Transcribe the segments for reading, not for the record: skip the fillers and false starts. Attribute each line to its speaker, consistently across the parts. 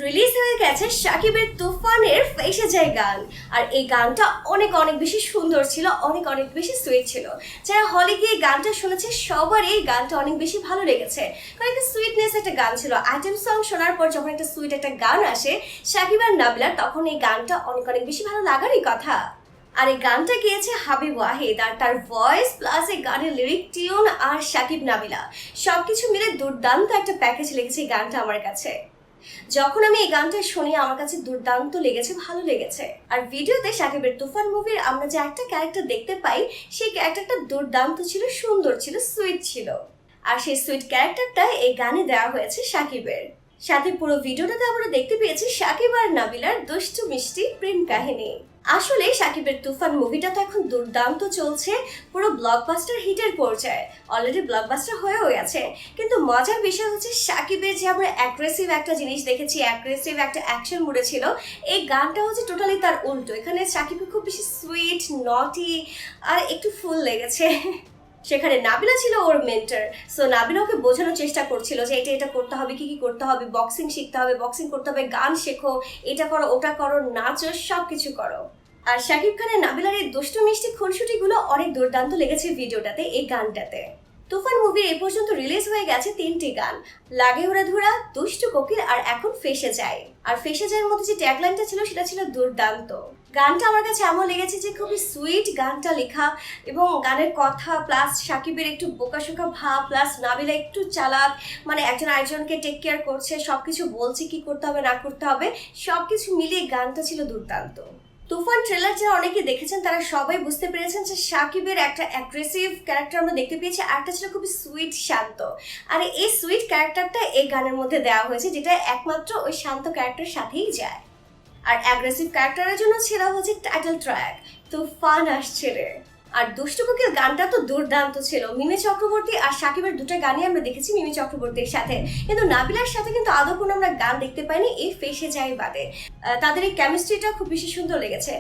Speaker 1: Release হয়ে গেছে শাকিবের তুফানের ফেসে যায় গান। আর এই গানটা অনেক অনেক বেশি সুন্দর ছিল, অনেক অনেক বেশি সুইট ছিল। যারা হলে গিয়ে গানটা শুনেছে সবারই এই গানটা অনেক বেশি ভালো লেগেছে, কারণ একটা সুইটনেস একটা গান ছিল। আইটেম সং শোনার পর যখন একটা সুইট একটা গান আসে শাকিব আর নাবিলার, তখন এই গানটা অনেক অনেক বেশি ভালো লাগারই কথা। আর এই গানটা গিয়েছে হাবিব ওয়াহিদ, আর তার ভয়েস প্লাস এই গানের লিরিক টিউন আর শাকিব নাবিলা সবকিছু মিলে দুর্দান্ত একটা প্যাকেজ লেগেছে এই গানটা আমার কাছে। যখন আমি এই গানটা শুনি আমার কাছে দুর্দান্ত লেগেছে, ভালো লেগেছে। আর ভিডিওতে শাকিবের তুফান মুভির আমরা যে একটা ক্যারেক্টার দেখতে পাই, সেই ক্যারেক্টারটা দুর্দান্ত ছিল, সুন্দর ছিল, সুইট ছিল। আর সেই সুইট ক্যারেক্টারটা এই গানে দেওয়া হয়েছে শাকিবের সাথে। পুরো ভিডিওটাতে আমরা দেখতে পেয়েছি শাকিব আর নাবিলার দুষ্টু মিষ্টি প্রেম কাহিনী। আসলে শাকিবের তুফান মুভিটা তো এখন দুর্দান্ত চলছে, পুরো ব্লকবাস্টার হিটের পর্যায়ে, অলরেডি ব্লকবাস্টার হয়েও গেছে। কিন্তু মজার বিষয় হচ্ছে শাকিবের যে আমরা অ্যাগ্রেসিভ একটা জিনিস দেখেছি, অ্যাগ্রেসিভ একটা অ্যাকশন মুডে ছিল, এই গানটা হচ্ছে টোটালি তার উল্টো। এখানে শাকিব খুব বেশি সুইট, নটি আর একটু ফুল লেগেছে। সেখানে নাবিলা ছিল ওর মেন্টর, সো নাবিলা ওকে বোঝানোর চেষ্টা করছিল যে এটা এটা করতে হবে, কি কি করতে হবে, বক্সিং শিখতে হবে, বক্সিং করতে হবে, গান শেখো, এটা করো, ওটা করো, নাচো, সব কিছু করো। আর শাকিব খানের নাবিলার এই দুষ্টু মিষ্টি খুনসুটিগুলো অনেক দুর্দান্ত লেগেছে ভিডিওটাতে, এই গানটাতে। তুফান মুভির এ পর্যন্ত রিলিজ হয়ে গেছে 3টি গান, লাগে উড়াধুরা, দুষ্টু কোকিল আর এখন ফেসে যায়। আর ফেসে যাওয়ার মধ্যে যে ট্যাগলাইনটা ছিল সেটা ছিল দুর্দান্ত। গানটা আমার কাছে এমন লেগেছে যে খুবই সুইট গানটা লেখা, এবং গানের কথা প্লাস শাকিবের একটু বোকাশোকা ভাব প্লাস নাবিলা একটু চালাক, মানে একজন আরেকজনকে টেক কেয়ার করছে, সবকিছু বলছে কি করতে হবে না করতে হবে, সবকিছু মিলিয়ে গানটা ছিল দুর্দান্ত। তুফান ট্রেলার যারা অনেকে দেখেছেন তারা সবাই বুঝতে পেরেছেন যে শাকিবের একটা অ্যাগ্রেসিভ ক্যারেক্টার আমরা দেখতে পেয়েছি, আরেকটা ছিল খুবই সুইট শান্ত। আর এই সুইট ক্যারেক্টারটা এই গানের মধ্যে দেওয়া হয়েছে, যেটা একমাত্র ওই শান্ত ক্যারেক্টারের সাথেই যায়। আর অ্যাগ্রেসিভ ক্যারেক্টারের জন্য ছিল হচ্ছে টাইটেল ট্র্যাক তুফান আসছে রে। আর দুষ্টু কোকিল গানটা তো দুর্দান্ত ছিল। মিমি চক্রবর্তী আর শাকিবের দুটো গানই আমরা দেখেছি মিমি চক্রবর্তীর সাথে, কিন্তু নাবিলার সাথে কিন্তু আদৌ কোনো আমরা গান দেখতে পাইনি এই ফেসে যাই বাদে। তাদের এই কেমিস্ট্রিটা খুব বেশি সুন্দর লেগেছে।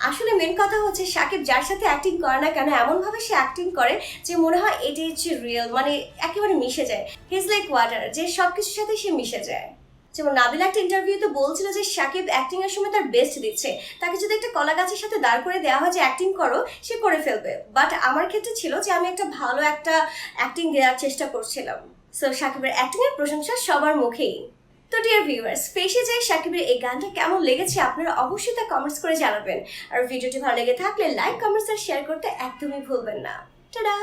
Speaker 1: আসলে মেন কথা হচ্ছে শাকিব যার সাথে অ্যাক্টিং করে না কেন, এমনভাবে সে অ্যাক্টিং করে যে মনে হয় এটাই হচ্ছে রিয়েল, মানে একেবারে মিশে যায়। হিজ লাইক ওয়াটার, যে সব কিছুর সাথে সে মিশে যায়। যেমন নাবিলা একটা ইন্টারভিউতে বলছিল যে শাকিব অ্যাক্টিং এর সময় তার বেস্ট দিচ্ছে, তাকে যদি একটা কলা গাছের সাথে দাঁড় করে দেওয়া হয় যে অ্যাক্টিং করো, সে করে ফেলবে। বাট আমার ক্ষেত্রে ছিল যে আমি একটা ভালো একটা অ্যাক্টিং দেওয়ার চেষ্টা করছিলাম। সো শাকিবের অ্যাক্টিং এর প্রশংসা সবার মুখেই। তো ডিয়ার ভিউয়ার্স, ফেসে যায় শাকিবের এই গানটা কেমন লেগেছে আপনারা অবশ্যই তা কমেন্টস করে জানাবেন। আর ভিডিওটি ভালো লেগে থাকলে লাইক, কমেন্টস আর শেয়ার করতে একদমই ভুলবেন না। টাটা।